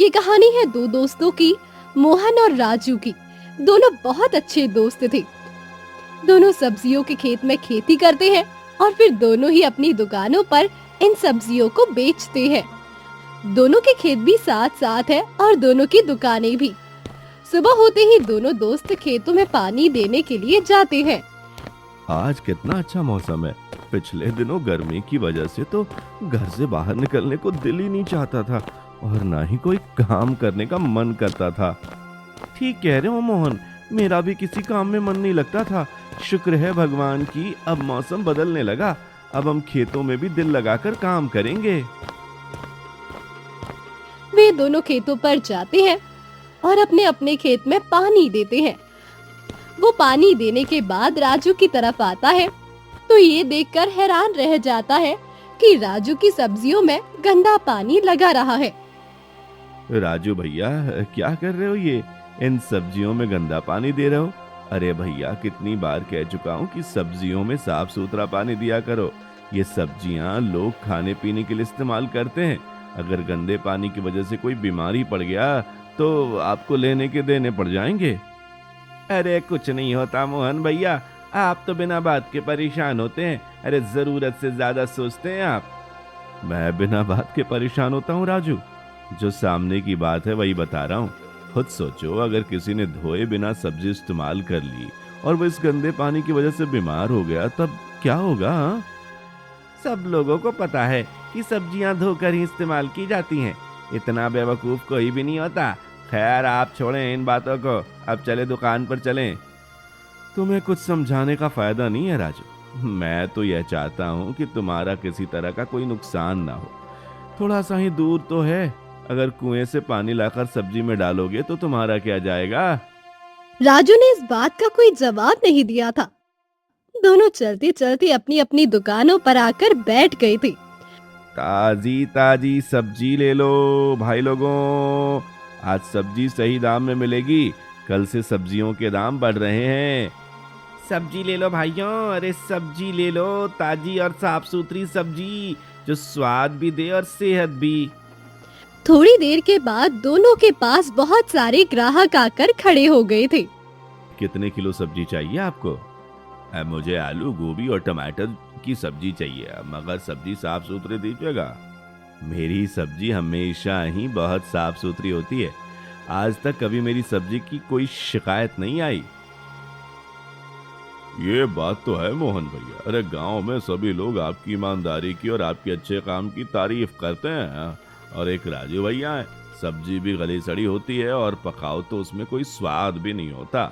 ये कहानी है दो दोस्तों की, मोहन और राजू की। दोनों बहुत अच्छे दोस्त थे। दोनों सब्जियों के खेत में खेती करते हैं और फिर दोनों ही अपनी दुकानों पर इन सब्जियों को बेचते हैं। दोनों के खेत भी साथ साथ है और दोनों की दुकानें भी। सुबह होते ही दोनों दोस्त खेतों में पानी देने के लिए जाते हैं। आज कितना अच्छा मौसम है। पिछले दिनों गर्मी की वजह से तो घर से बाहर निकलने को दिल ही नहीं चाहता था और ना ही कोई काम करने का मन करता था। ठीक कह रहे हो मोहन, मेरा भी किसी काम में मन नहीं लगता था। शुक्र है भगवान की, अब मौसम बदलने लगा। अब हम खेतों में भी दिल लगाकर काम करेंगे। वे दोनों खेतों पर जाते हैं और अपने अपने खेत में पानी देते हैं। वो पानी देने के बाद राजू की तरफ आता है तो ये देखकर हैरान रह जाता है कि राजू की सब्जियों में गंदा पानी लगा रहा है। राजू भैया, क्या कर रहे हो ये? इन सब्जियों में गंदा पानी दे रहे हो? अरे भैया, कितनी बार कह चुका हूँ कि सब्जियों में साफ सुथरा पानी दिया करो। ये सब्जियां लोग खाने पीने के लिए इस्तेमाल करते हैं। अगर गंदे पानी की वजह से कोई बीमारी पड़ गया तो आपको लेने के देने पड़ जाएंगे। अरे कुछ नहीं होता मोहन भैया, आप तो बिना बात के परेशान होते हैं। अरे जरूरत से ज्यादा सोचते हैं आप। मैं बिना बात के परेशान होता हूँ राजू? जो सामने की बात है वही बता रहा हूँ। खुद सोचो, अगर किसी ने धोए बिना सब्जी इस्तेमाल कर ली और वो इस गंदे पानी की वजह से बीमार हो गया, तब क्या होगा? हाँ? सब लोगों को पता है कि सब्जियां धोकर ही इस्तेमाल की जाती हैं। इतना बेवकूफ कोई भी नहीं होता। खैर, आप छोड़ें इन बातों को, अब चले दुकान पर चलें। तुम्हें कुछ समझाने का फायदा नहीं है राजू। मैं तो यह चाहता हूँ कि तुम्हारा किसी तरह का कोई नुकसान ना हो। थोड़ा सा ही दूर तो है। अगर कुएं से पानी लाकर सब्जी में डालोगे तो तुम्हारा क्या जाएगा? राजू ने इस बात का कोई जवाब नहीं दिया था। दोनों चलते चलते अपनी अपनी दुकानों पर आकर बैठ गए थे। ताजी ताजी सब्जी ले लो भाई लोगों। आज सब्जी सही दाम में मिलेगी। कल से सब्जियों के दाम बढ़ रहे हैं। सब्जी ले लो भाइयों, अरे सब्जी ले लो, ताजी और साफ सुथरी सब्जी जो स्वाद भी दे और सेहत भी। थोड़ी देर के बाद दोनों के पास बहुत सारे ग्राहक आकर खड़े हो गए थे। कितने किलो सब्जी चाहिए आपको? मुझे आलू, गोभी और टमाटर की सब्जी चाहिए, मगर सब्जी साफ सुथरी दीजिएगा। मेरी सब्जी हमेशा ही बहुत साफ सुथरी होती है। आज तक कभी मेरी सब्जी की कोई शिकायत नहीं आई। ये बात तो है मोहन भैया। अरे गांव में सभी लोग आपकी ईमानदारी की और आपके अच्छे काम की तारीफ करते हैं। और एक राजू भैया है, सब्जी भी गली सड़ी होती है और पकाओ तो उसमें कोई स्वाद भी नहीं होता।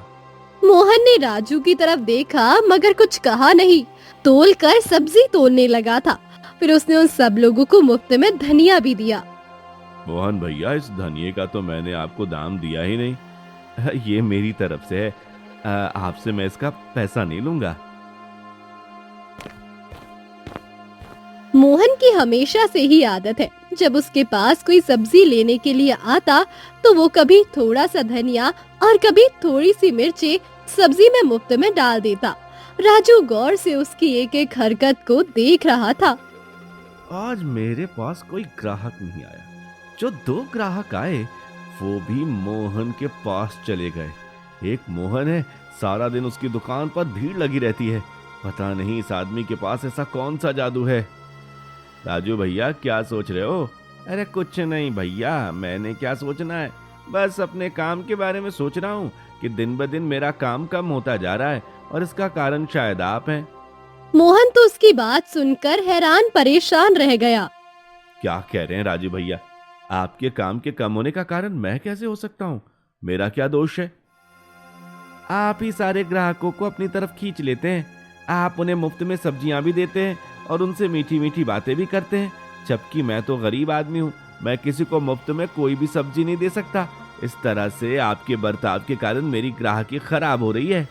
मोहन ने राजू की तरफ देखा मगर कुछ कहा नहीं। तोल कर सब्जी तोलने लगा था। फिर उसने उन सब लोगों को मुफ्त में धनिया भी दिया। मोहन भैया, इस धनिये का तो मैंने आपको दाम दिया ही नहीं। ये मेरी तरफ से है। आपसे मैं इसका पैसा नहीं लूंगा। मोहन की हमेशा से ही आदत है, जब उसके पास कोई सब्जी लेने के लिए आता तो वो कभी थोड़ा सा धनिया और कभी थोड़ी सी मिर्ची सब्जी में मुफ्त में डाल देता। राजू गौर से उसकी एक एक हरकत को देख रहा था। आज मेरे पास कोई ग्राहक नहीं आया। जो 2 ग्राहक आए वो भी मोहन के पास चले गए। एक मोहन है, सारा दिन उसकी दुकान पर भीड़ लगी रहती है। पता नहीं इस आदमी के पास ऐसा कौन सा जादू है। राजू भैया, क्या सोच रहे हो? अरे कुछ नहीं भैया, मैंने क्या सोचना है, बस अपने काम के बारे में सोच रहा हूँ कि दिन ब दिन मेरा काम कम होता जा रहा है और इसका कारण शायद आप हैं। मोहन तो उसकी बात सुनकर हैरान परेशान रह गया। क्या कह रहे हैं राजू भैया? आपके काम के कम होने का कारण मैं कैसे हो सकता हूँ? मेरा क्या दोष है? आप ही सारे ग्राहकों को अपनी तरफ खींच लेते हैं। आप उन्हें मुफ्त में सब्जियां भी देते हैं और उनसे मीठी मीठी बातें भी करते हैं, जबकि मैं तो गरीब आदमी हूँ। मैं किसी को मुफ्त में कोई भी सब्जी नहीं दे सकता। इस तरह से आपके बर्ताव के कारण मेरी ग्राहकी खराब हो रही है।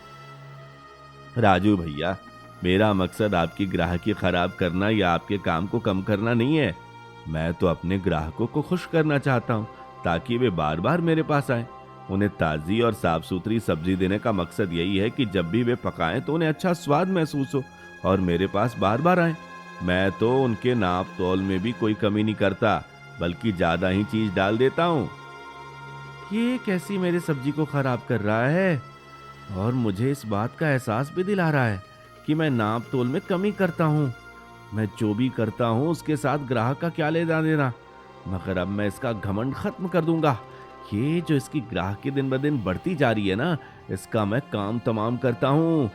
राजू भैया, मेरा मकसद आपकी ग्राहकी खराब करना या आपके काम को कम करना नहीं है। मैं तो अपने ग्राहकों को खुश करना चाहता हूँ ताकि वे बार बार मेरे पास आए। उन्हें ताज़ी और साफ सुथरी सब्जी देने का मकसद यही है कि जब भी वे पकाएं तो उन्हें अच्छा स्वाद महसूस हो और मेरे पास बार बार आए। मैं तो उनके नाप तौल में भी कोई कमी नहीं करता, बल्कि ज़्यादा ही चीज़ डाल देता हूँ। ये कैसी मेरी सब्जी को खराब कर रहा है। और मुझे इस बात का एहसास भी दिला रहा है कि मैं नाप तोल में कमी करता हूँ। मैं जो भी करता हूँ उसके साथ ग्राहक का क्या लेना देना, मगर अब मैं इसका घमंड खत्म कर दूंगा। ये जो इसकी ग्राहकी दिन ब दिन बढ़ती जा रही है ना, इसका मैं काम तमाम करता हूँ।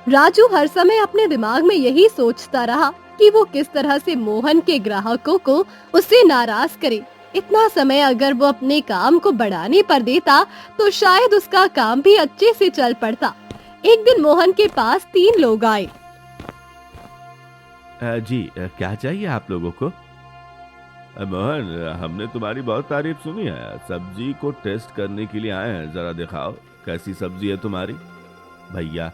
राजू हर समय अपने दिमाग में यही सोचता रहा कि वो किस तरह से मोहन के ग्राहकों को उससे नाराज करे। इतना समय अगर वो अपने काम को बढ़ाने पर देता तो शायद उसका काम भी अच्छे से चल पड़ता। एक दिन मोहन के पास 3 लोग आए। जी, क्या चाहिए आप लोगों को? मोहन, हमने तुम्हारी बहुत तारीफ सुनी है। सब्जी को टेस्ट करने के लिए आए हैं, जरा दिखाओ कैसी सब्जी है तुम्हारी। भैया,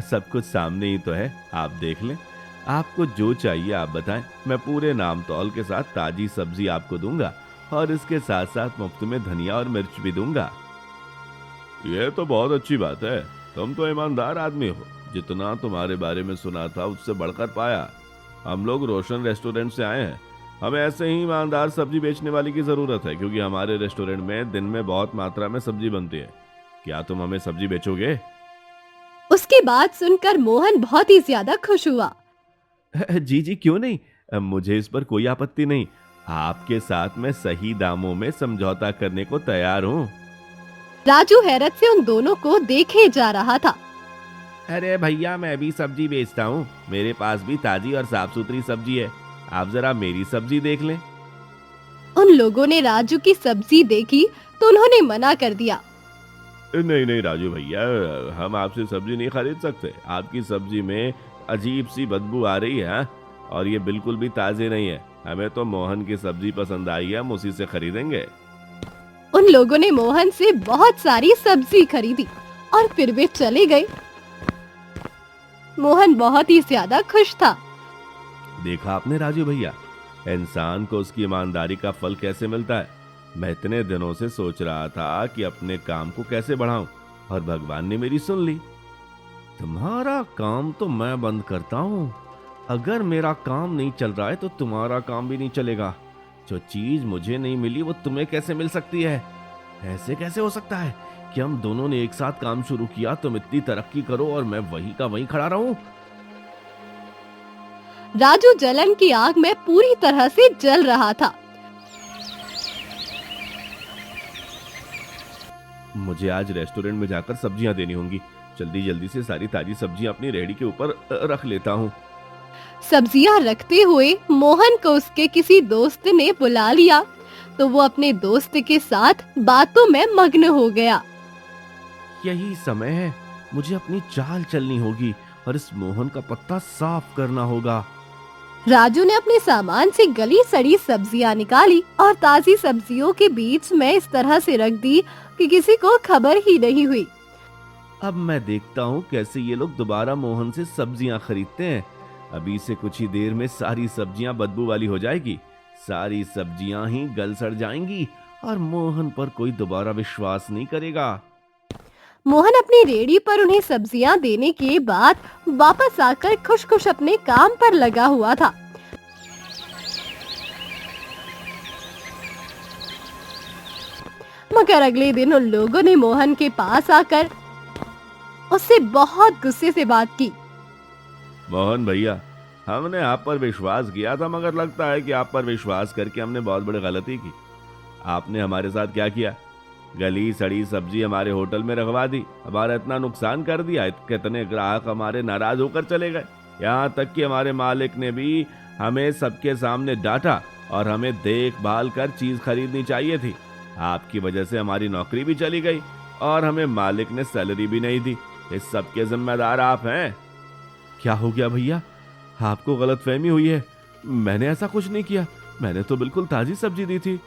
सब कुछ सामने ही तो है, आप देख लें। आपको जो चाहिए आप बताएं, मैं पूरे नाम तौल के साथ ताजी सब्जी आपको दूंगा और इसके साथ साथ मुफ्त में धनिया और मिर्च भी दूंगा। ये तो बहुत अच्छी बात है, तुम तो ईमानदार आदमी हो। जितना तुम्हारे बारे में सुना था उससे बढ़कर पाया। हम लोग रोशन रेस्टोरेंट से आए हैं, हमें ऐसे ही ईमानदार सब्जी बेचने वाली की जरूरत है, क्योंकि हमारे रेस्टोरेंट में दिन में बहुत मात्रा में सब्जी बनती है। क्या तुम हमें सब्जी बेचोगे? उसकी बात सुनकर मोहन बहुत ही ज्यादा खुश हुआ। जी जी, क्यों नहीं, मुझे इस पर कोई आपत्ति नहीं। आपके साथ मैं सही दामों में समझौता करने को तैयार हूँ। राजू हैरत से उन दोनों को देखे जा रहा था। अरे भैया, मैं भी सब्जी बेचता हूँ, मेरे पास भी ताजी और साफ सुथरी सब्जी है। आप जरा मेरी सब्जी देख लें। उन लोगों ने राजू की सब्जी देखी तो उन्होंने मना कर दिया। नहीं नहीं राजू भैया, हम आपसे सब्जी नहीं खरीद सकते। आपकी सब्जी में अजीब सी बदबू आ रही है, हाँ? और ये बिल्कुल भी ताजे नहीं है। हमें तो मोहन की सब्जी पसंद आई है, हम उसी से खरीदेंगे। उन लोगों ने मोहन से बहुत सारी सब्जी खरीदी और फिर वे चले गए। मोहन बहुत ही ज्यादा खुश था। देखा आपने राजू भैया, इंसान को उसकी ईमानदारी का फल कैसे मिलता है। मैं इतने दिनों से सोच रहा था कि अपने काम को कैसे बढ़ाऊं, और भगवान ने मेरी सुन ली। तुम्हारा काम तो मैं बंद करता हूं। अगर मेरा काम नहीं चल रहा है तो तुम्हारा काम भी नहीं चलेगा। जो चीज मुझे नहीं मिली वो तुम्हें कैसे मिल सकती है? ऐसे कैसे हो सकता है कि हम दोनों ने एक साथ काम शुरू किया, तुम इतनी तरक्की करो और मैं वहीं का वहीं खड़ा रहूं? राजू जलन की आग में पूरी तरह से जल रहा था। मुझे आज रेस्टोरेंट में जाकर सब्जियां देनी होंगी। जल्दी जल्दी से सारी ताजी सब्जियां अपनी रेहड़ी के ऊपर रख लेता हूँ। सब्जियां रखते हुए मोहन को उसके किसी दोस्त ने बुला लिया तो वो अपने दोस्त के साथ बातों में मग्न हो गया। यही समय है, मुझे अपनी चाल चलनी होगी और इस मोहन का पत्ता साफ करना होगा। राजू ने अपने सामान से गली सड़ी सब्जियां निकाली और ताजी सब्जियों के बीच में इस तरह से रख दी कि किसी को खबर ही नहीं हुई। अब मैं देखता हूँ कैसे ये लोग दोबारा मोहन से सब्जियां खरीदते हैं। अभी से कुछ ही देर में सारी सब्जियां बदबू वाली हो जाएगी, सारी सब्जियां ही गल सड़ जाएंगी और मोहन पर कोई दोबारा विश्वास नहीं करेगा। मोहन अपनी रेहड़ी पर उन्हें सब्जियां देने के बाद वापस आकर खुश खुश अपने काम पर लगा हुआ था। मगर अगले दिन उन लोगों ने मोहन के पास आकर उससे बहुत गुस्से से बात की। मोहन भैया, हमने आप पर विश्वास किया था, मगर लगता है कि आप पर विश्वास करके हमने बहुत बड़ी गलती की। आपने हमारे साथ क्या किया? गली सड़ी सब्जी हमारे होटल में रखवा दी, हमारा इतना नुकसान कर दिया। कितने ग्राहक हमारे नाराज होकर चले गए। यहाँ तक कि हमारे मालिक ने भी हमें सबके सामने डांटा और हमें देखभाल कर चीज खरीदनी चाहिए थी। आपकी वजह से हमारी नौकरी भी चली गई और हमें मालिक ने सैलरी भी नहीं दी। इस सब के जिम्मेदार आप हैं। क्या हो गया भैया, आपको गलतफहमी हुई है। मैंने ऐसा कुछ नहीं किया, मैंने तो बिल्कुल ताजी सब्जी दी थी।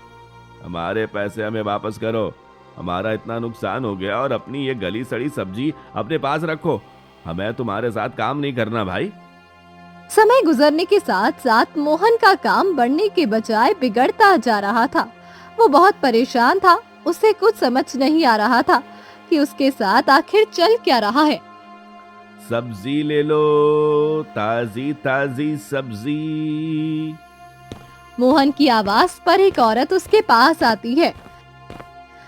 हमारे पैसे हमें वापस करो, हमारा इतना नुकसान हो गया और अपनी ये गली सड़ी सब्जी अपने पास रखो। हमें तुम्हारे साथ काम नहीं करना भाई। समय गुजरने के साथ साथ मोहन का काम बढ़ने के बजाय बिगड़ता जा रहा था। वो बहुत परेशान था, उसे कुछ समझ नहीं आ रहा था कि उसके साथ आखिर चल क्या रहा है। सब्जी ले लो, ताजी ताजी सब्जी। मोहन की आवाज पर एक औरत उसके पास आती है।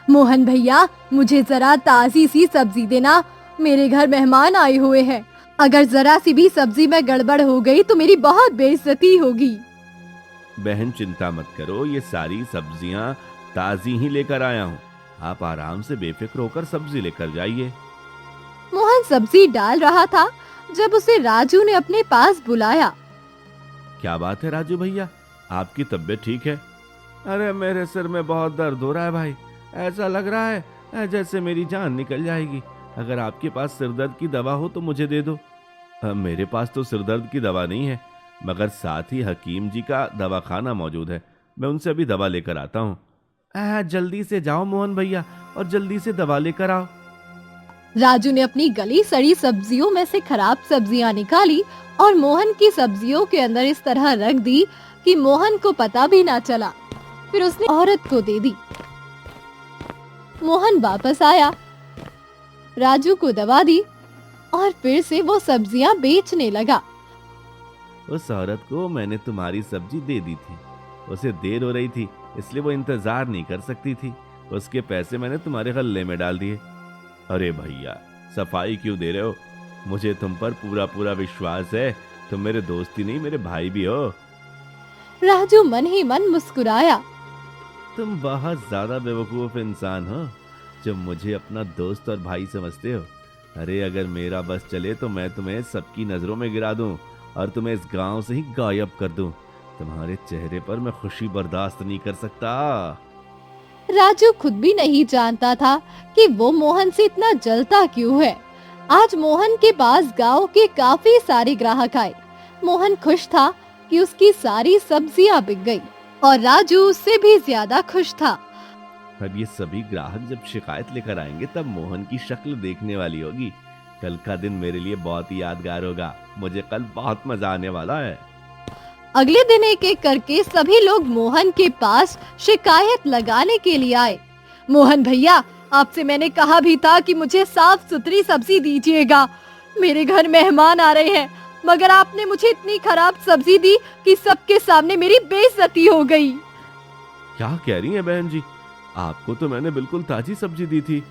मोहन भैया, मुझे जरा ताजी सी सब्जी देना, मेरे घर मेहमान आए हुए हैं। अगर जरा सी भी सब्जी में गड़बड़ हो गई तो मेरी बहुत बेइज्जती होगी। बहन चिंता मत करो, ये सारी सब्जियां ताजी ही लेकर आया हूँ। आप आराम से बेफिक्र होकर सब्जी लेकर जाइए। मोहन सब्जी डाल रहा था जब उसे राजू ने अपने पास बुलाया। क्या बात है राजू भैया, आपकी तबीयत ठीक है? अरे मेरे सिर में बहुत दर्द हो रहा है भाई, ऐसा लग रहा है जैसे मेरी जान निकल जाएगी। अगर आपके पास सिरदर्द की दवा हो तो मुझे दे दो। मेरे पास तो सिरदर्द की दवा नहीं है, मगर साथ ही हकीम जी का दवाखाना मौजूद है, मैं उनसे अभी दवा लेकर आता हूँ। जल्दी से जाओ मोहन भैया और जल्दी से दवा लेकर आओ। राजू ने अपनी गली सड़ी सब्जियों में से खराब सब्जियां निकाली और मोहन की सब्जियों के अंदर इस तरह रख दी कि मोहन को पता भी ना चला। फिर उसने औरत को दे दी। मोहन वापस आया, राजू को दवा दी और फिर से वो सब्जियां बेचने लगा। उस औरत को मैंने तुम्हारी सब्जी दे दी थी, उसे देर हो रही थी इसलिए वो इंतजार नहीं कर सकती थी, उसके पैसे मैंने तुम्हारे गल्ले में डाल दिए। अरे भैया सफाई क्यों दे रहे हो, मुझे तुम पर पूरा पूरा विश्वास है, तुम मेरे दोस्त ही नहीं मेरे भाई भी हो। राजू मन ही मन मुस्कुराया। तुम बहुत ज्यादा बेवकूफ इंसान हो जब मुझे अपना दोस्त और भाई समझते हो। अरे अगर मेरा बस चले तो मैं तुम्हें सबकी नजरों में गिरा दूं और तुम्हें इस गांव से ही गायब कर दूं। तुम्हारे चेहरे पर मैं खुशी बर्दाश्त नहीं कर सकता। राजू खुद भी नहीं जानता था कि वो मोहन से इतना जलता क्यों है। आज मोहन के पास गांव के काफी सारे ग्राहक आए। मोहन खुश था कि उसकी सारी सब्जियां बिक गई और राजू उससे भी ज्यादा खुश था। अब ये सभी ग्राहक जब शिकायत लेकर आएंगे तब मोहन की शक्ल देखने वाली होगी। कल का दिन मेरे लिए बहुत ही यादगार होगा, मुझे कल बहुत मजा आने वाला है। अगले दिन एक एक करके सभी लोग मोहन के पास शिकायत लगाने के लिए आए। मोहन भैया, आपसे मैंने कहा भी था कि मुझे साफ सुथरी सब्जी दीजिएगा, मेरे घर मेहमान आ रहे हैं, मगर आपने मुझे इतनी खराब सब्जी दी कि सबके सामने मेरी बेइज्जती हो गई। क्या कह रही हैं बहन जी, आपको तो मैंने बिल्कुल ताजी सब्जी दी थी।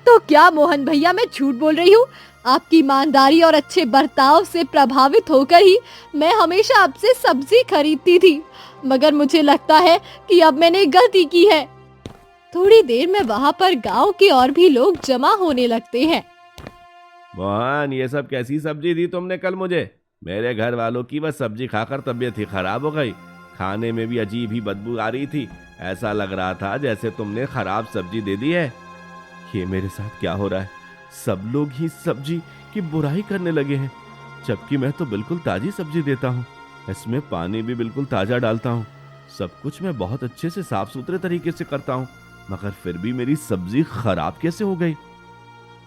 तो क्या मोहन भैया मैं झूठ बोल रही हूँ? आपकी ईमानदारी और अच्छे बर्ताव से प्रभावित होकर ही मैं हमेशा आपसे सब्जी खरीदती थी, मगर मुझे लगता है कि अब मैंने गलती की है। थोड़ी देर में वहाँ पर गांव के और भी लोग जमा होने लगते हैं। मोहन, ये सब कैसी सब्जी दी तुमने कल मुझे? मेरे घर वालों की बस सब्जी खाकर तबीयत ही खराब हो गई, खाने में भी अजीब ही बदबू आ रही थी, ऐसा लग रहा था जैसे तुमने खराब सब्जी दे दी है। ये मेरे साथ क्या हो रहा है? सब लोग ही सब्जी की बुराई करने लगे हैं, जबकि मैं तो बिल्कुल ताजी सब्जी देता हूँ, इसमें पानी भी बिल्कुल ताजा डालता हूँ, सब कुछ मैं बहुत अच्छे से साफ सुथरे तरीके से करता हूँ, मगर फिर भी मेरी सब्जी खराब कैसे हो गई?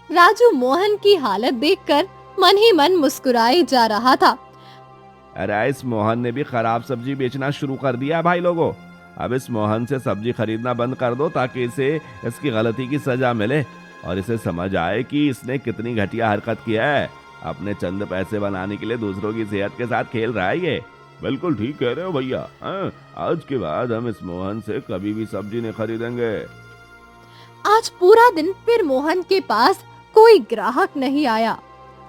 राजू मोहन की हालत देखकर मन ही मन मुस्कुराए जा रहा था। अरे इस मोहन ने भी खराब सब्जी बेचना शुरू कर दिया भाई लोगों। अब इस मोहन से सब्जी खरीदना बंद कर दो ताकि इसे इसकी गलती की सजा मिले और इसे समझ आए कि इसने कितनी घटिया हरकत किया है। अपने चंद पैसे बनाने के लिए दूसरों की सेहत के साथ खेल रहा है ये। बिल्कुल ठीक कह रहे हो भैया, आज के बाद हम इस मोहन से कभी भी सब्जी नहीं खरीदेंगे। आज पूरा दिन फिर मोहन के पास कोई ग्राहक नहीं आया।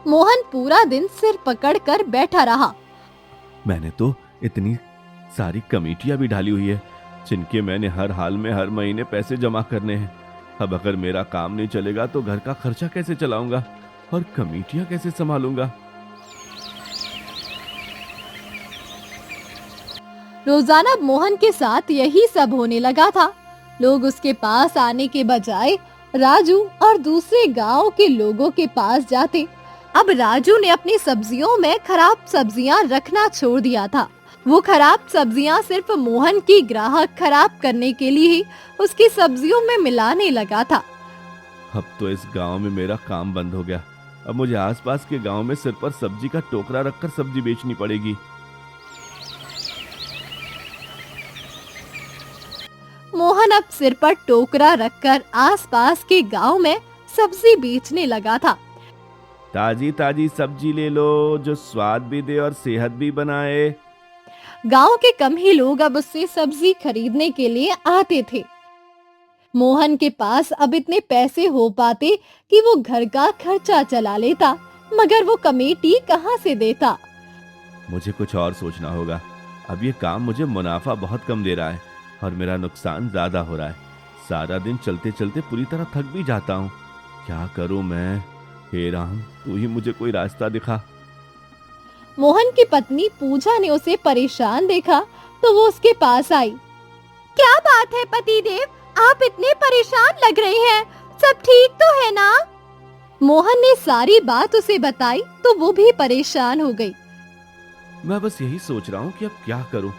मोहन पूरा दिन सिर पकड़कर बैठा रहा। मैंने तो इतनी सारी कमेटियां भी डाली हुई है जिनके मैंने हर हाल में हर महीने पैसे जमा करने हैं। अब अगर मेरा काम नहीं चलेगा तो घर का खर्चा कैसे चलाऊंगा और कमेटियां कैसे संभालूंगा? रोजाना मोहन के साथ यही सब होने लगा था। लोग उसके पास आने के बजाय राजू और दूसरे गांव के लोगों के पास जाते। अब राजू ने अपनी सब्जियों में खराब सब्जियां रखना छोड़ दिया था। वो खराब सब्जियां सिर्फ मोहन की ग्राहक खराब करने के लिए ही उसकी सब्जियों में मिलाने लगा था। अब तो इस गांव में मेरा काम बंद हो गया। अब मुझे आसपास के गांव में सिर पर सब्जी का टोकरा रखकर सब्जी बेचनी पड़ेगी। मोहन अब सिर पर टोकरा रखकर आसपास के गांव में सब्जी बेचने लगा था। ताजी ताजी सब्जी ले लो जो स्वाद भी दे और सेहत भी बनाए। गांव के कम ही लोग अब उससे सब्जी खरीदने के लिए आते थे। मोहन के पास अब इतने पैसे हो पाते कि वो घर का खर्चा चला लेता, मगर वो कमेटी कहाँ से देता। मुझे कुछ और सोचना होगा। अब ये काम मुझे मुनाफा बहुत कम दे रहा है और मेरा नुकसान ज्यादा हो रहा है। सारा दिन चलते चलते पूरी तरह थक भी जाता हूँ। क्या करूँ मैं? हे राम, तू ही मुझे कोई रास्ता दिखा। मोहन की पत्नी पूजा ने उसे परेशान देखा तो वो उसके पास आई। क्या बात है पतिदेव, आप इतने परेशान लग रहे हैं, सब ठीक तो है ना? मोहन ने सारी बात उसे बताई तो वो भी परेशान हो गई। मैं बस यही सोच रहा हूँ कि अब क्या करूँ,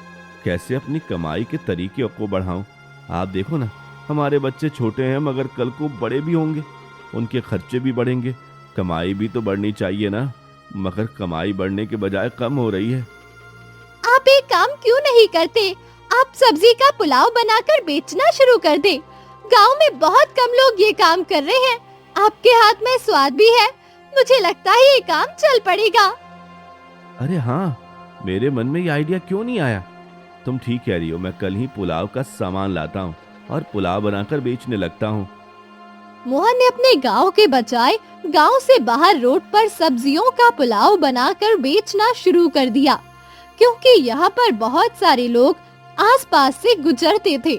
कैसे अपनी कमाई के तरीके को बढ़ाऊं। आप देखो ना, हमारे बच्चे छोटे हैं मगर कल को बड़े भी होंगे, उनके खर्चे भी बढ़ेंगे। कमाई भी तो बढ़नी चाहिए ना, मगर कमाई बढ़ने के बजाय कम हो रही है। आप एक काम क्यों नहीं करते? आप सब्जी का पुलाव बनाकर बेचना शुरू कर दे। गांव में बहुत कम लोग ये काम कर रहे हैं। आपके हाथ में स्वाद भी है, मुझे लगता है ये काम चल पड़ेगा। अरे हाँ, मेरे मन में ये आइडिया क्यों नहीं आया। तुम ठीक कह रही हो, मैं कल ही पुलाव का सामान लाता हूँ और पुलाव बनाकर बेचने लगता हूँ। मोहन ने अपने गांव के बजाय गांव से बाहर रोड पर सब्जियों का पुलाव बनाकर बेचना शुरू कर दिया, क्योंकि यहाँ पर बहुत सारे लोग आसपास से गुजरते थे।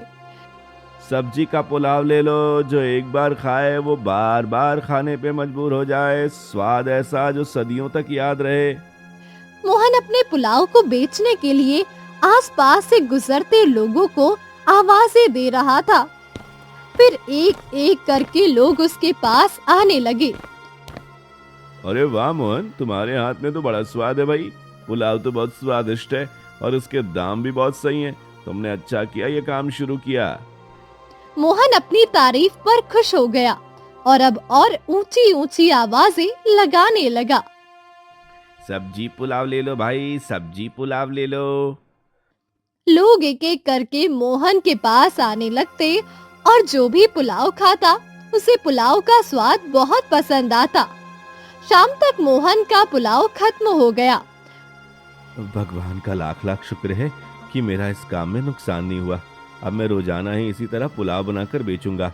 सब्जी का पुलाव ले लो, जो एक बार खाए वो बार बार खाने पे मजबूर हो जाए। स्वाद ऐसा जो सदियों तक याद रहे। मोहन अपने पुलाव को बेचने के लिए आसपास से गुजरते लोगों को आवाजें दे रहा था। फिर एक एक करके लोग उसके पास आने लगे। अरे वाह मोहन, तुम्हारे हाथ में तो बड़ा स्वाद है भाई। पुलाव तो बहुत स्वादिष्ट है और इसके दाम भी बहुत सही हैं। तुमने अच्छा किया ये काम शुरू किया। मोहन अपनी तारीफ पर खुश हो गया और अब और ऊंची ऊंची आवाजें लगाने लगा। सब्जी पुलाव ले लो भाई, सब्जी पुलाव ले लो। लोग एक एक करके मोहन के पास आने लगते और जो भी पुलाव खाता उसे पुलाव का स्वाद बहुत पसंद आता। शाम तक मोहन का पुलाव खत्म हो गया। भगवान का लाख लाख शुक्र है कि मेरा इस काम में नुकसान नहीं हुआ। अब मैं रोजाना ही इसी तरह पुलाव बनाकर बेचूंगा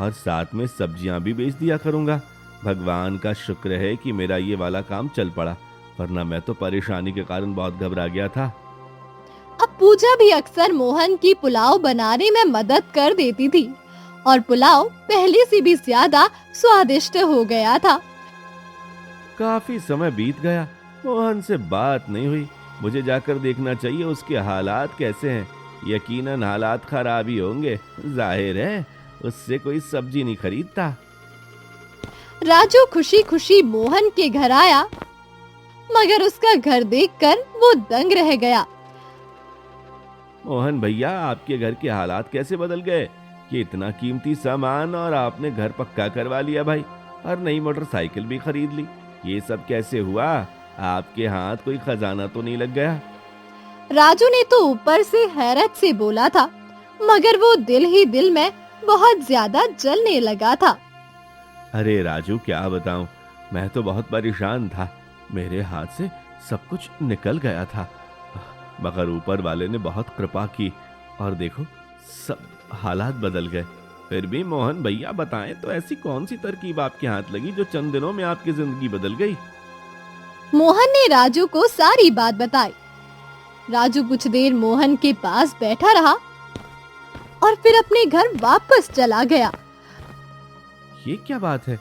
और साथ में सब्जियां भी बेच दिया करूंगा। भगवान का शुक्र है कि मेरा ये वाला काम चल पड़ा, वरना मैं तो परेशानी के कारण बहुत घबरा गया था। अब पूजा भी अक्सर मोहन की पुलाव बनाने में मदद कर देती थी और पुलाव पहले से भी ज्यादा स्वादिष्ट हो गया था। काफी समय बीत गया, मोहन से बात नहीं हुई। मुझे जाकर देखना चाहिए उसके हालात कैसे हैं। यकीनन हालात खराब ही होंगे, जाहिर है उससे कोई सब्जी नहीं खरीदता। राजू खुशी खुशी मोहन के घर आया, मगर उसका घर देखकर वो दंग रह गया। मोहन भैया, आपके घर के हालात कैसे बदल गए? ये इतना कीमती सामान और आपने घर पक्का करवा लिया भाई, और नई मोटरसाइकिल भी खरीद ली। ये सब कैसे हुआ? आपके हाथ कोई खजाना तो नहीं लग गया? राजू ने तो ऊपर से हैरत से बोला था, मगर वो दिल ही दिल में बहुत ज्यादा जलने लगा था। अरे राजू, क्या बताऊं, मैं तो बहुत परेशान था। मेरे हाथ से सब कुछ निकल गया था, मगर ऊपर वाले ने बहुत कृपा की और देखो सब हालात बदल गए। फिर भी मोहन भैया बताएं तो ऐसी कौन सी तरकीब आपके हाथ लगी जो चंद दिनों में आपकी जिंदगी बदल गई? मोहन ने राजू को सारी बात बताई। राजू कुछ देर मोहन के पास बैठा रहा और फिर अपने घर वापस चला गया। ये क्या बात है?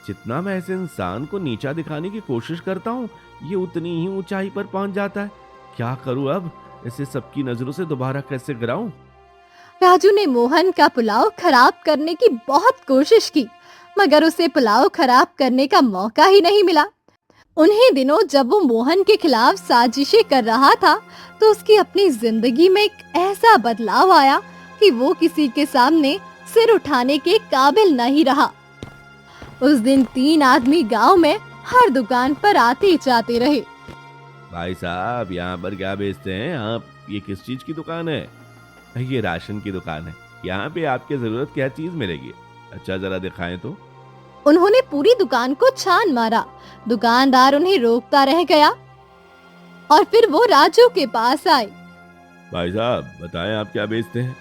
जितना मैं ऐसे इंसान को नीचा दिखाने की कोशिश करता हूँ, ये उतनी ही ऊंचाई पर पहुंच जाता है। क्या करूं अब? इसे सबकी नजरों से दोबारा कैसे गिराऊं? राजू ने मोहन का पुलाव खराब करने की बहुत कोशिश की, मगर उसे पुलाव खराब करने का मौका ही नहीं मिला। उन्हीं दिनों जब वो मोहन के खिलाफ साजिशें कर रहा था, तो उसकी अपनी जिंदगी में एक ऐसा बदलाव आया कि वो किसी के सामने सिर उठाने के काबिल नहीं रहा। उस दिन 3 आदमी गांव में हर दुकान पर आते जाते रहे। भाई साहब, यहाँ पर क्या बेचते हैं आप? ये किस चीज की दुकान है? ये राशन की दुकान है। यहाँ पे आपकी जरूरत क्या चीज मिलेगी? अच्छा जरा दिखाएं तो। उन्होंने पूरी दुकान को छान मारा। दुकानदार उन्हें रोकता रह गया और फिर वो राजू के पास आए। भाई साहब बताएं, आप क्या बेचते हैं?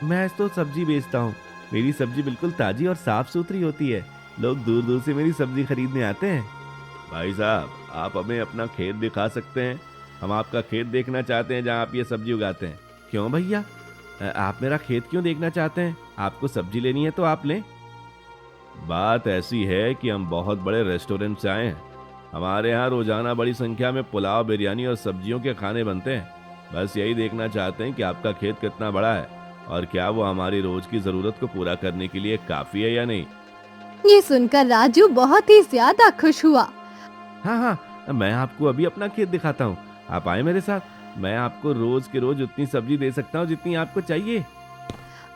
मैं तो सब्जी बेचता हूँ। मेरी सब्जी बिल्कुल ताजी और साफ सुथरी होती है। लोग दूर दूर से मेरी सब्जी खरीदने आते हैं। भाई साहब, आप हमें अपना खेत दिखा सकते हैं? हम आपका खेत देखना चाहते हैं जहाँ आप ये सब्जी उगाते हैं। क्यों भैया, आप मेरा खेत क्यों देखना चाहते हैं? आपको सब्जी लेनी है तो आप लें। बात ऐसी है कि हम बहुत बड़े रेस्टोरेंट से आए हैं। हमारे यहाँ रोजाना बड़ी संख्या में पुलाव, बिरयानी और सब्जियों के खाने बनते हैं। बस यही देखना चाहते हैं कि आपका खेत कितना बड़ा है और क्या वो हमारी रोज की जरूरत को पूरा करने के लिए काफी है या नहीं। ये सुनकर राजू बहुत ही ज्यादा खुश हुआ। हाँ हाँ, मैं आपको अभी अपना खेत दिखाता हूँ। आप आए मेरे साथ। मैं आपको रोज के रोज उतनी सब्जी दे सकता हूँ जितनी आपको चाहिए।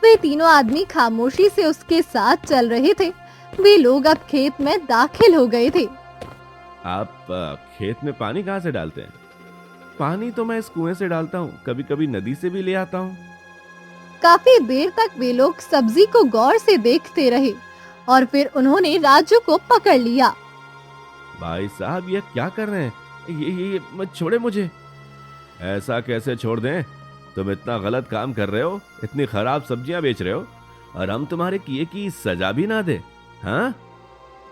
वे तीनों आदमी खामोशी से उसके साथ चल रहे थे। वे लोग अब खेत में दाखिल हो गए थे। आप खेत में पानी कहाँ से डालते हैं? पानी तो मैं इस कुएं से डालता हूँ, कभी कभी नदी से भी ले आता हूँ। काफी देर तक वे लोग सब्जी को गौर से देखते रहे और फिर उन्होंने राजू को पकड़ लिया। भाई साहब, ये क्या कर रहे हैं? ये मत छोड़े मुझे। ऐसा कैसे छोड़ दें? तुम इतना गलत काम कर रहे हो, इतनी खराब सब्जियां बेच रहे हो और हम तुम्हारे किए की सजा भी ना दे। हाँ,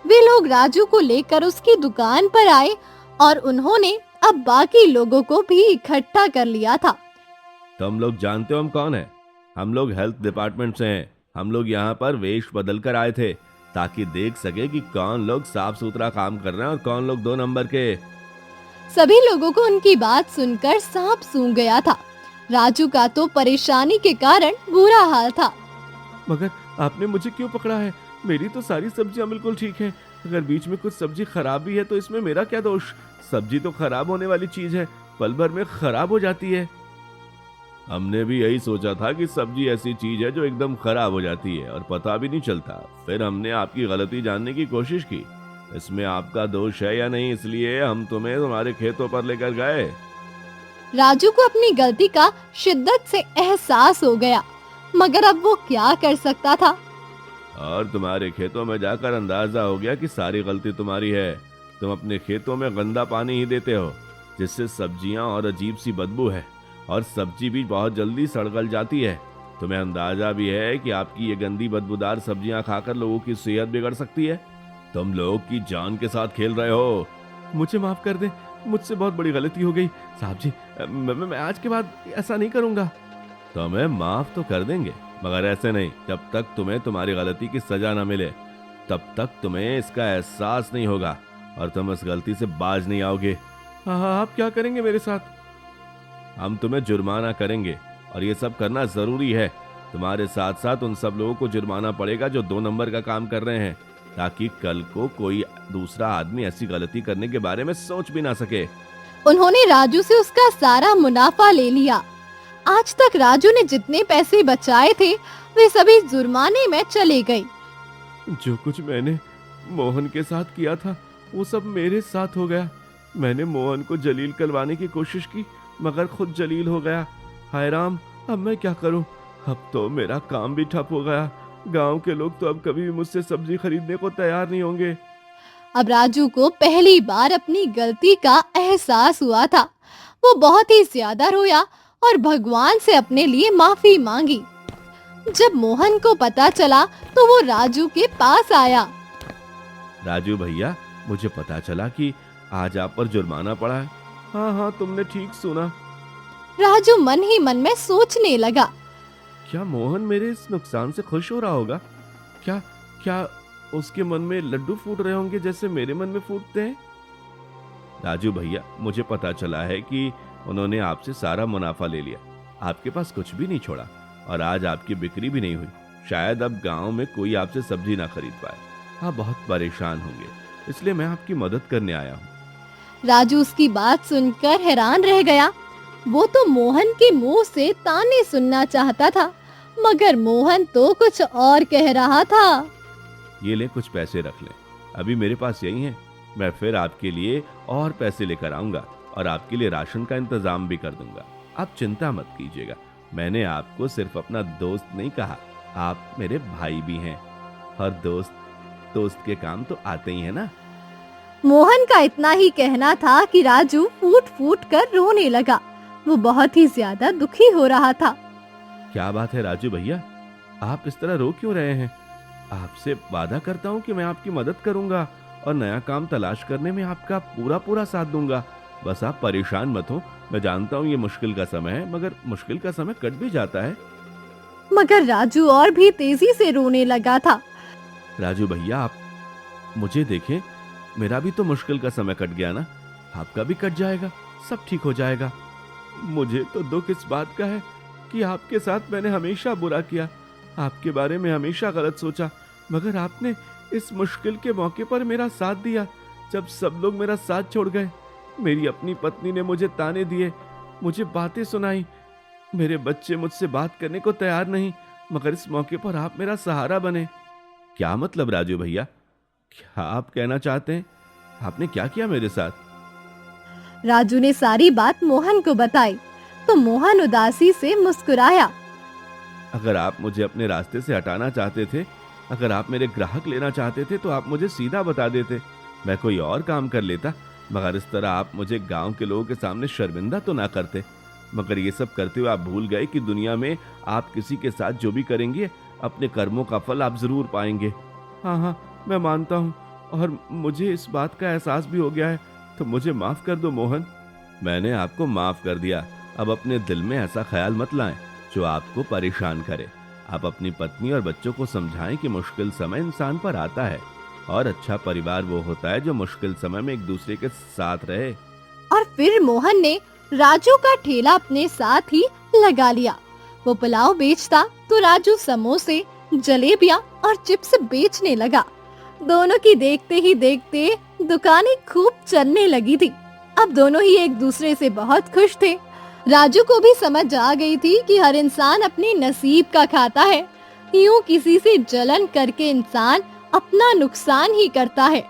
वे लोग राजू को लेकर उसकी दुकान पर आए और उन्होंने अब बाकी लोगों को भी इकट्ठा कर लिया था। तुम लोग जानते हो हम कौन है? हम लोग हेल्थ डिपार्टमेंट से हैं। हम लोग यहाँ पर वेश बदल कर आए थे ताकि देख सके कि कौन लोग साफ सुथरा काम कर रहे हैं और कौन लोग 2 नंबर के। सभी लोगों को उनकी बात सुनकर सांप सूंघ गया था। राजू का तो परेशानी के कारण बुरा हाल था। मगर आपने मुझे क्यों पकड़ा है? मेरी तो सारी सब्जियां बिल्कुल ठीक हैं। अगर बीच में कुछ सब्जी खराब भी है तो इसमें मेरा क्या दोष? सब्जी तो खराब होने वाली चीज है, पल भर में खराब हो जाती है। हमने भी यही सोचा था कि सब्जी ऐसी चीज है जो एकदम खराब हो जाती है और पता भी नहीं चलता। फिर हमने आपकी गलती जानने की कोशिश की, इसमें आपका दोष है या नहीं, इसलिए हम तुम्हें तुम्हारे खेतों पर लेकर गए। राजू को अपनी गलती का शिद्दत से एहसास हो गया, मगर अब वो क्या कर सकता था। और तुम्हारे खेतों में जाकर अंदाजा हो गया कि सारी गलती तुम्हारी है। तुम अपने खेतों में गंदा पानी ही देते हो, जिससे सब्जियां और अजीब सी बदबू है और सब्जी भी बहुत जल्दी सड़ गल जाती है। तुम्हें अंदाजा भी है कि आपकी ये गंदी बदबूदार सब्जियां खाकर लोगों की सेहत बिगड़ सकती है। तुम लोग की जान के साथ खेल रहे हो। मुझे माफ कर दे, मुझसे बहुत बड़ी गलती हो गई। साहब जी, मैं आज के बाद ऐसा नहीं करूंगा। तुम्हें माफ तो कर देंगे, मगर ऐसे नहीं। जब तक तुम्हें तुम्हारी गलती की सजा न मिले तब तक तुम्हें इसका एहसास नहीं होगा और तुम इस गलती से बाज नहीं आओगे। हाँ, आप क्या करेंगे मेरे साथ? हम तुम्हें जुर्माना करेंगे और ये सब करना जरूरी है। तुम्हारे साथ साथ उन सब लोगों को जुर्माना पड़ेगा जो 2 नंबर का काम कर रहे हैं, ताकि कल को कोई दूसरा आदमी ऐसी गलती करने के बारे में सोच भी ना सके। उन्होंने राजू से उसका सारा मुनाफा ले लिया। आज तक राजू ने जितने पैसे बचाए थे वे सभी जुर्माने में चले गए। जो कुछ मैंने मोहन के साथ किया था वो सब मेरे साथ हो गया। मैंने मोहन को जलील करवाने की कोशिश की, मगर खुद जलील हो गया। हाय राम, अब मैं क्या करूं? अब तो मेरा काम भी ठप हो गया। गांव के लोग तो अब कभी भी मुझसे सब्जी खरीदने को तैयार नहीं होंगे। अब राजू को पहली बार अपनी गलती का एहसास हुआ था। वो बहुत ही ज्यादा रोया और भगवान से अपने लिए माफी मांगी। जब मोहन को पता चला तो वो राजू के पास आया। राजू भैया, मुझे पता चला कि आज आप पर जुर्माना पड़ा है। हाँ हाँ, तुमने ठीक सुना। राजू मन ही मन में सोचने लगा, क्या मोहन मेरे इस नुकसान से खुश हो रहा होगा? क्या क्या उसके मन में लड्डू फूट रहे होंगे जैसे मेरे मन में फूटते हैं? राजू भैया, मुझे पता चला है कि उन्होंने आपसे सारा मुनाफा ले लिया, आपके पास कुछ भी नहीं छोड़ा और आज आपकी बिक्री भी नहीं हुई। शायद अब गांव में कोई आपसे सब्जी ना खरीद पाए। आप बहुत परेशान होंगे, इसलिए मैं आपकी मदद करने आया हूँ। राजू उसकी बात सुनकर हैरान रह गया। वो तो मोहन के मुंह से ताने सुनना चाहता था, मगर मोहन तो कुछ और कह रहा था। ये ले, कुछ पैसे रख ले, अभी मेरे पास यही है। मैं फिर आपके लिए और पैसे लेकर आऊंगा और आपके लिए राशन का इंतजाम भी कर दूंगा। आप चिंता मत कीजिएगा। मैंने आपको सिर्फ अपना दोस्त नहीं कहा, आप मेरे भाई भी हैं और दोस्त के काम तो आते ही है ना। मोहन का इतना ही कहना था कि राजू फूट फूट कर रोने लगा। वो बहुत ही ज्यादा दुखी हो रहा था। क्या बात है राजू भैया? आप इस तरह रो क्यों रहे हैं? आपसे वादा करता हूँ कि मैं आपकी मदद करूंगा और नया काम तलाश करने में आपका पूरा पूरा साथ दूंगा। बस आप परेशान मत हो। मैं जानता हूँ ये मुश्किल का समय है, मगर मुश्किल का समय कट भी जाता है। मगर राजू और भी तेजी से रोने लगा था। राजू भैया, आप मुझे देखें, मेरा भी तो मुश्किल का समय कट गया ना। आपका भी कट जाएगा, सब ठीक हो जाएगा। मुझे तो दुख इस बात का है कि आपके साथ मैंने हमेशा बुरा किया, आपके बारे में हमेशा गलत सोचा, मगर आपने इस मुश्किल के मौके पर मेरा साथ दिया। जब सब लोग मेरा साथ छोड़ गए, मेरी अपनी पत्नी ने मुझे ताने दिए, मुझे बातें सुनाई, मेरे बच्चे मुझसे बात करने को तैयार नहीं, मगर इस मौके पर आप मेरा सहारा बने। क्या मतलब राजू भैया? क्या आप कहना चाहते हैं? आपने क्या किया मेरे साथ? राजू ने सारी बात मोहन को बताई तो मोहन उदासी से मुस्कुराया। अगर आप मुझे अपने रास्ते से हटाना चाहते थे, अगर आप मेरे ग्राहक लेना चाहते थे, तो आप मुझे सीधा बता देते, मैं कोई और काम कर लेता। मगर इस तरह आप मुझे गांव के लोगों के सामने शर्मिंदा तो ना करते। मगर ये सब करते हुए आप भूल गए कि दुनिया में आप किसी के साथ जो भी करेंगे, अपने कर्मों का फल आप जरूर पाएंगे। हाँ हाँ, मैं मानता हूँ, और मुझे इस बात का एहसास भी हो गया है। तो मुझे माफ कर दो मोहन। मैंने आपको माफ कर दिया। अब अपने दिल में ऐसा ख्याल मत लाएं जो आपको परेशान करे। आप अपनी पत्नी और बच्चों को समझाएं कि मुश्किल समय इंसान पर आता है, और अच्छा परिवार वो होता है जो मुश्किल समय में एक दूसरे के साथ रहे। और फिर मोहन ने राजू का ठेला अपने साथ ही लगा लिया। वो पुलाव बेचता तो राजू समोसे, जलेबियां और चिप्स बेचने लगा। दोनों की देखते ही देखते दुकानें खूब चलने लगी थी। अब दोनों ही एक दूसरे से बहुत खुश थे। राजू को भी समझ आ गई थी कि हर इंसान अपने नसीब का खाता है। यूं किसी से जलन करके इंसान अपना नुकसान ही करता है।